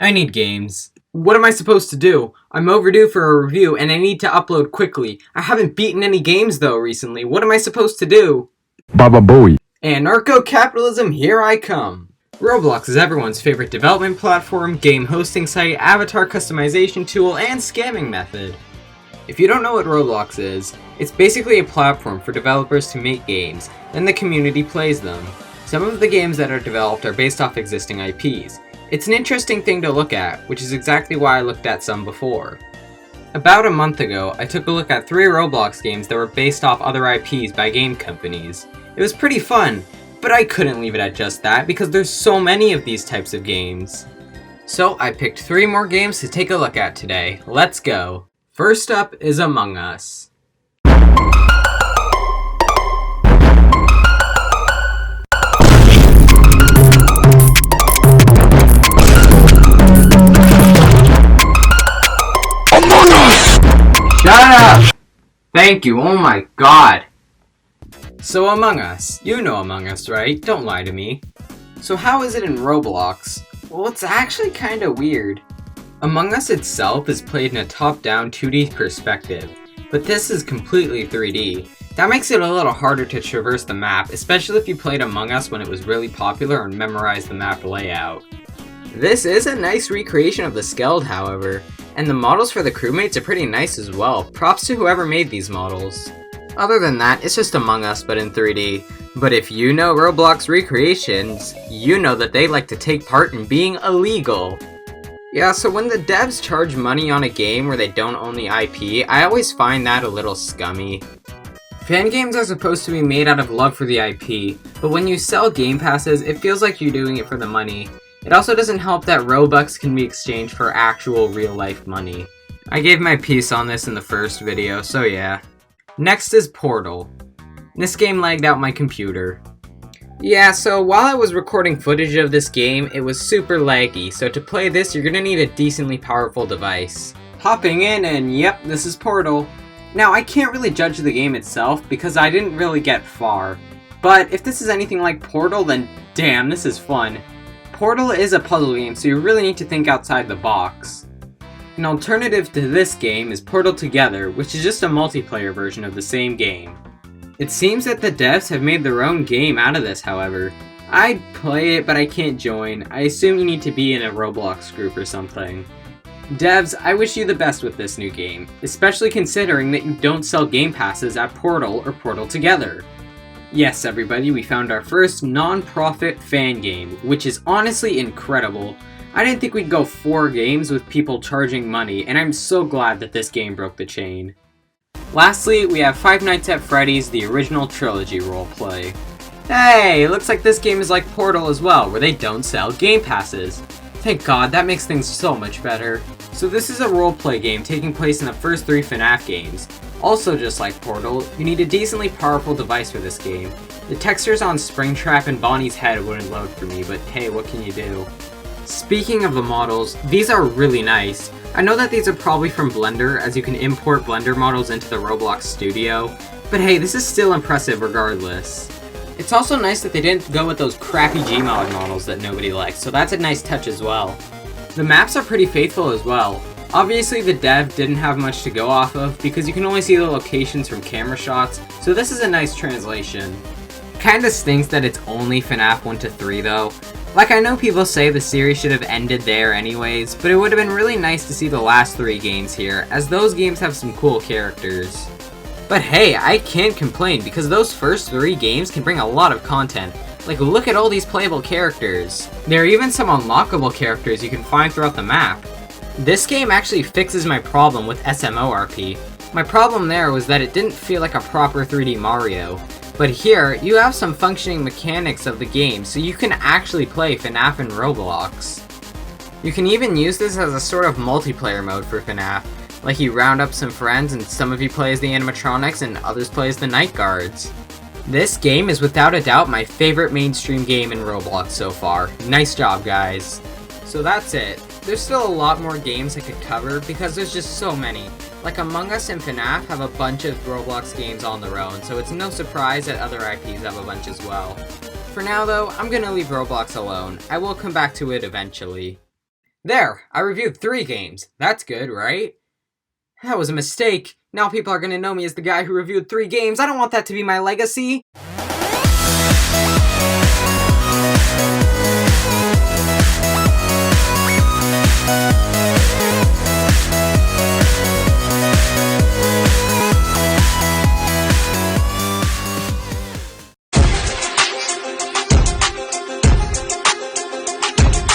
I need games. What am I supposed to do? I'm overdue for a review and I need to upload quickly. I haven't beaten any games though recently. What am I supposed to do? Baba Booey. Anarcho-capitalism, here I come. Roblox is everyone's favorite development platform, game hosting site, avatar customization tool, and scamming method. If you don't know what Roblox is, it's basically a platform for developers to make games, then the community plays them. Some of the games that are developed are based off existing IPs. It's an interesting thing to look at, which is exactly why I looked at some before. About a month ago, I took a look at 3 Roblox games that were based off other IPs by game companies. It was pretty fun, but I couldn't leave it at just that because there's so many of these types of games. So I picked 3 more games to take a look at today. Let's go! First up is Among Us. Shut up! Thank you, oh my god! So Among Us. You know Among Us, right? Don't lie to me. So how is it in Roblox? Well, it's actually kinda weird. Among Us itself is played in a top-down 2D perspective, but this is completely 3D. That makes it a little harder to traverse the map, especially if you played Among Us when it was really popular and memorized the map layout. This is a nice recreation of the Skeld, however, and the models for the crewmates are pretty nice as well. Props to whoever made these models. Other than that, it's just Among Us but in 3D. But if you know Roblox recreations, you know that they like to take part in being illegal. Yeah, so when the devs charge money on a game where they don't own the IP, I always find that a little scummy. Fan games are supposed to be made out of love for the IP, but when you sell game passes, it feels like you're doing it for the money. It also doesn't help that Robux can be exchanged for actual real-life money. I gave my piece on this in the first video, so yeah. Next is Portal. This game lagged out my computer. Yeah, so while I was recording footage of this game, it was super laggy, so to play this, you're gonna need a decently powerful device. Hopping in, and yep, this is Portal. Now, I can't really judge the game itself, because I didn't really get far. But if this is anything like Portal, then damn, this is fun. Portal is a puzzle game, so you really need to think outside the box. An alternative to this game is Portal Together, which is just a multiplayer version of the same game. It seems that the devs have made their own game out of this, however. I'd play it, but I can't join. I assume you need to be in a Roblox group or something. Devs, I wish you the best with this new game, especially considering that you don't sell game passes at Portal or Portal Together. Yes, everybody, we found our first non-profit fan game, which is honestly incredible. I didn't think we'd go 4 games with people charging money, and I'm so glad that this game broke the chain. Lastly, we have Five Nights at Freddy's, the original trilogy roleplay. Hey, it looks like this game is like Portal as well, where they don't sell game passes. Thank God, that makes things so much better. So this is a roleplay game taking place in the first 3 FNaF games. Also just like Portal, you need a decently powerful device for this game. The textures on Springtrap and Bonnie's head wouldn't load for me, but hey, what can you do? Speaking of the models, these are really nice. I know that these are probably from Blender, as you can import Blender models into the Roblox studio, but hey, this is still impressive regardless. It's also nice that they didn't go with those crappy Gmod models that nobody likes, so that's a nice touch as well. The maps are pretty faithful as well. Obviously the dev didn't have much to go off of because you can only see the locations from camera shots, so this is a nice translation. Kinda stinks that it's only FNaF 1 to 3 though. Like, I know people say the series should have ended there anyways, but it would have been really nice to see the last 3 games here, as those games have some cool characters. But hey, I can't complain because those first 3 games can bring a lot of content. Like, look at all these playable characters. There are even some unlockable characters you can find throughout the map. This game actually fixes my problem with SMORP. My problem there was that it didn't feel like a proper 3D Mario. But here, you have some functioning mechanics of the game, so you can actually play FNaF in Roblox. You can even use this as a sort of multiplayer mode for FNaF. Like, you round up some friends and some of you play as the animatronics and others play as the night guards. This game is without a doubt my favorite mainstream game in Roblox so far. Nice job, guys. So that's it. There's still a lot more games I could cover because there's just so many. Like Among Us and FNaF have a bunch of Roblox games on their own, so it's no surprise that other IPs have a bunch as well. For now though, I'm gonna leave Roblox alone. I will come back to it eventually. There, I reviewed 3 games. That's good, right? That was a mistake. Now people are gonna know me as the guy who reviewed 3 games. I don't want that to be my legacy.